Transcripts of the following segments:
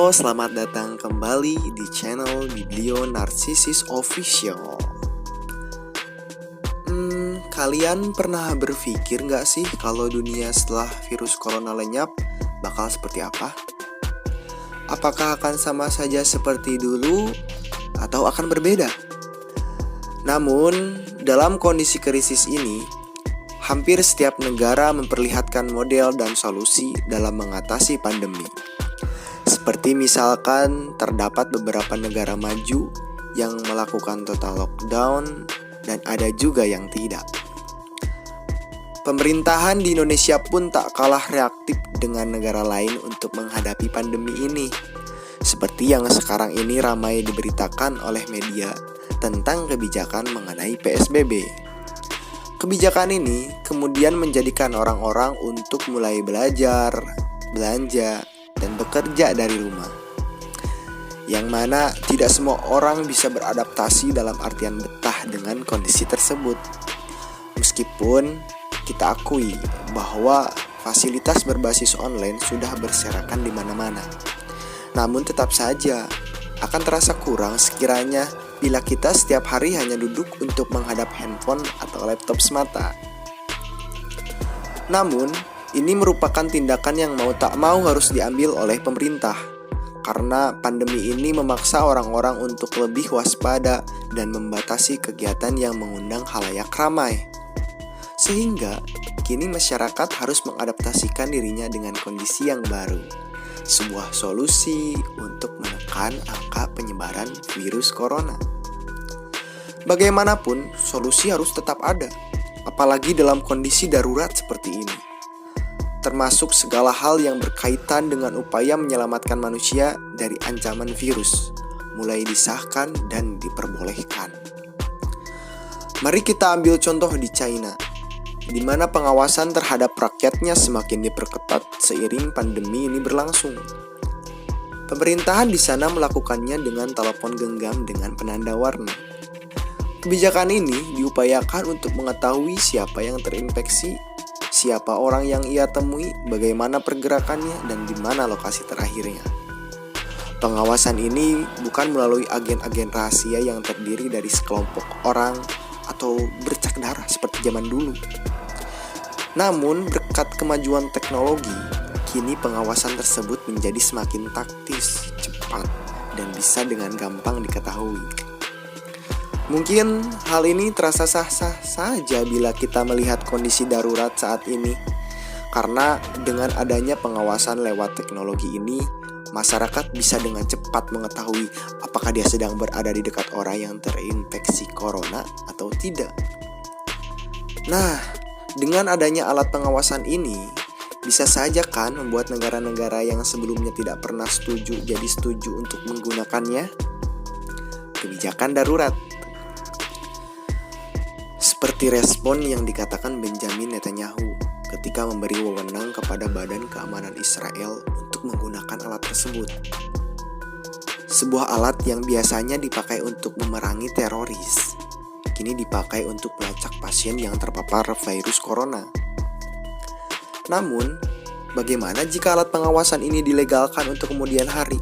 Halo, selamat datang kembali di channel Biblio Narsisis Official. Kalian pernah berpikir gak sih kalau dunia setelah virus corona lenyap bakal seperti apa? Apakah akan sama saja seperti dulu atau akan berbeda? Namun, dalam kondisi krisis ini, hampir setiap negara memperlihatkan model dan solusi dalam mengatasi pandemi. Seperti misalkan terdapat beberapa negara maju yang melakukan total lockdown dan ada juga yang tidak. Pemerintahan di Indonesia pun tak kalah reaktif dengan negara lain untuk menghadapi pandemi ini. Seperti yang sekarang ini ramai diberitakan oleh media tentang kebijakan mengenai PSBB. Kebijakan ini kemudian menjadikan orang-orang untuk mulai belajar, belanja, dan bekerja dari rumah. Yang mana tidak semua orang bisa beradaptasi dalam artian betah dengan kondisi tersebut. Meskipun kita akui bahwa fasilitas berbasis online sudah berserakan di mana-mana. Namun tetap saja akan terasa kurang sekiranya bila kita setiap hari hanya duduk untuk menghadap handphone atau laptop semata. Namun, ini merupakan tindakan yang mau tak mau harus diambil oleh pemerintah, karena pandemi ini memaksa orang-orang untuk lebih waspada dan membatasi kegiatan yang mengundang khalayak ramai. Sehingga, kini masyarakat harus mengadaptasikan dirinya dengan kondisi yang baru. Sebuah solusi untuk menekan angka penyebaran virus corona. Bagaimanapun, solusi harus tetap ada, apalagi dalam kondisi darurat seperti ini. Termasuk segala hal yang berkaitan dengan upaya menyelamatkan manusia dari ancaman virus, mulai disahkan dan diperbolehkan. Mari kita ambil contoh di China, di mana pengawasan terhadap rakyatnya semakin diperketat seiring pandemi ini berlangsung. Pemerintahan di sana melakukannya dengan telepon genggam dengan penanda warna. Kebijakan ini diupayakan untuk mengetahui siapa yang terinfeksi, siapa orang yang ia temui, bagaimana pergerakannya, dan di mana lokasi terakhirnya. Pengawasan ini bukan melalui agen-agen rahasia yang terdiri dari sekelompok orang atau bercak darah seperti zaman dulu. Namun, berkat kemajuan teknologi, kini pengawasan tersebut menjadi semakin taktis, cepat, dan bisa dengan gampang diketahui. Mungkin hal ini terasa sah-sah saja bila kita melihat kondisi darurat saat ini. Karena dengan adanya pengawasan lewat teknologi ini, masyarakat bisa dengan cepat mengetahui apakah dia sedang berada di dekat orang yang terinfeksi corona atau tidak. Nah, dengan adanya alat pengawasan ini, bisa saja kan membuat negara-negara yang sebelumnya tidak pernah setuju jadi setuju untuk menggunakannya. Kebijakan darurat. Seperti respon yang dikatakan Benjamin Netanyahu ketika memberi wewenang kepada Badan Keamanan Israel untuk menggunakan alat tersebut. Sebuah alat yang biasanya dipakai untuk memerangi teroris, kini dipakai untuk melacak pasien yang terpapar virus corona. Namun, bagaimana jika alat pengawasan ini dilegalkan untuk kemudian hari?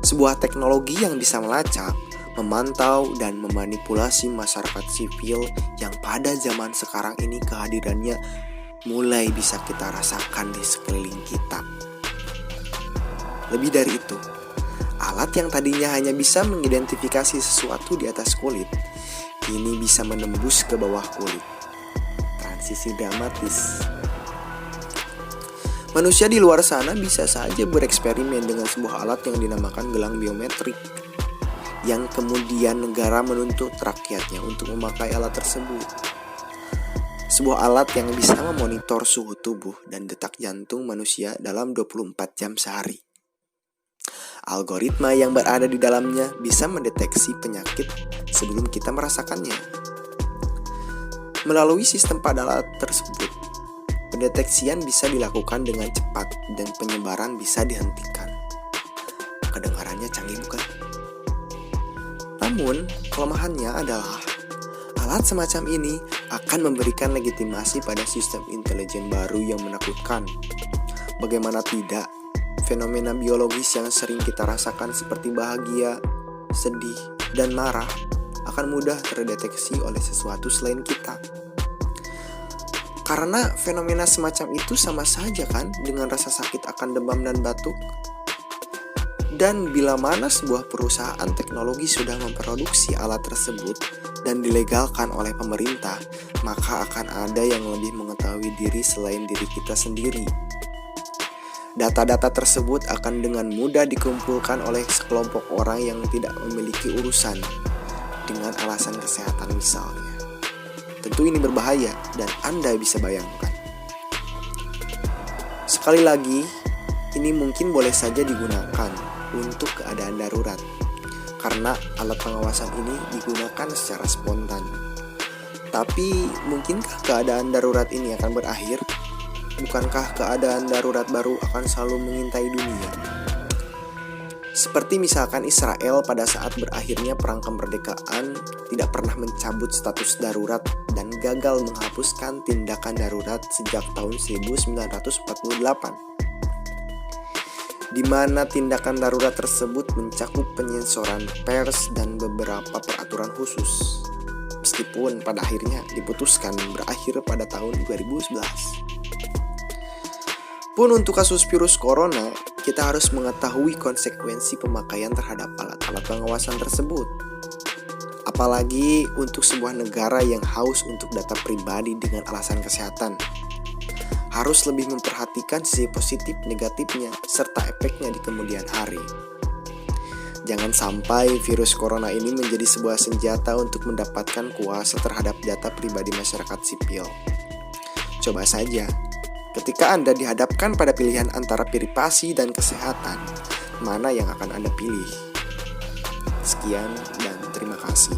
Sebuah teknologi yang bisa melacak, memantau, dan memanipulasi masyarakat sipil yang pada zaman sekarang ini kehadirannya mulai bisa kita rasakan di sekeliling kita. Lebih dari itu, alat yang tadinya hanya bisa mengidentifikasi sesuatu di atas kulit, kini bisa menembus ke bawah kulit. Transisi dramatis. Manusia di luar sana bisa saja bereksperimen dengan sebuah alat yang dinamakan gelang biometrik, yang kemudian negara menuntut rakyatnya untuk memakai alat tersebut. Sebuah alat yang bisa memonitor suhu tubuh dan detak jantung manusia dalam 24 jam sehari. Algoritma yang berada di dalamnya bisa mendeteksi penyakit sebelum kita merasakannya. Melalui sistem pada alat tersebut, pendeteksian bisa dilakukan dengan cepat dan penyebaran bisa dihentikan. Kedengarannya canggih bukan? Namun, kelemahannya adalah alat semacam ini akan memberikan legitimasi pada sistem intelijen baru yang menakutkan. Bagaimana tidak, fenomena biologis yang sering kita rasakan seperti bahagia, sedih, dan marah akan mudah terdeteksi oleh sesuatu selain kita. Karena fenomena semacam itu sama saja kan dengan rasa sakit akan demam dan batuk. Dan bila mana sebuah perusahaan teknologi sudah memproduksi alat tersebut dan dilegalkan oleh pemerintah, maka akan ada yang lebih mengetahui diri selain diri kita sendiri. Data-data tersebut akan dengan mudah dikumpulkan oleh sekelompok orang yang tidak memiliki urusan dengan alasan kesehatan misalnya. Tentu ini berbahaya dan Anda bisa bayangkan. Sekali lagi, ini mungkin boleh saja digunakan untuk keadaan darurat, karena alat pengawasan ini digunakan secara spontan. Tapi, mungkinkah keadaan darurat ini akan berakhir? Bukankah keadaan darurat baru akan selalu mengintai dunia? Seperti misalkan Israel pada saat berakhirnya perang kemerdekaan tidak pernah mencabut status darurat dan gagal menghapuskan tindakan darurat sejak tahun 1948. Di mana tindakan darurat tersebut mencakup penyensoran pers dan beberapa peraturan khusus. Meskipun pada akhirnya diputuskan berakhir pada tahun 2011. Pun untuk kasus virus corona, kita harus mengetahui konsekuensi pemakaian terhadap alat-alat pengawasan tersebut. Apalagi untuk sebuah negara yang haus untuk data pribadi dengan alasan kesehatan. Harus lebih memperhatikan sisi positif negatifnya serta efeknya di kemudian hari. Jangan sampai virus corona ini menjadi sebuah senjata untuk mendapatkan kuasa terhadap data pribadi masyarakat sipil. Coba saja, ketika Anda dihadapkan pada pilihan antara privasi dan kesehatan, mana yang akan Anda pilih? Sekian dan terima kasih.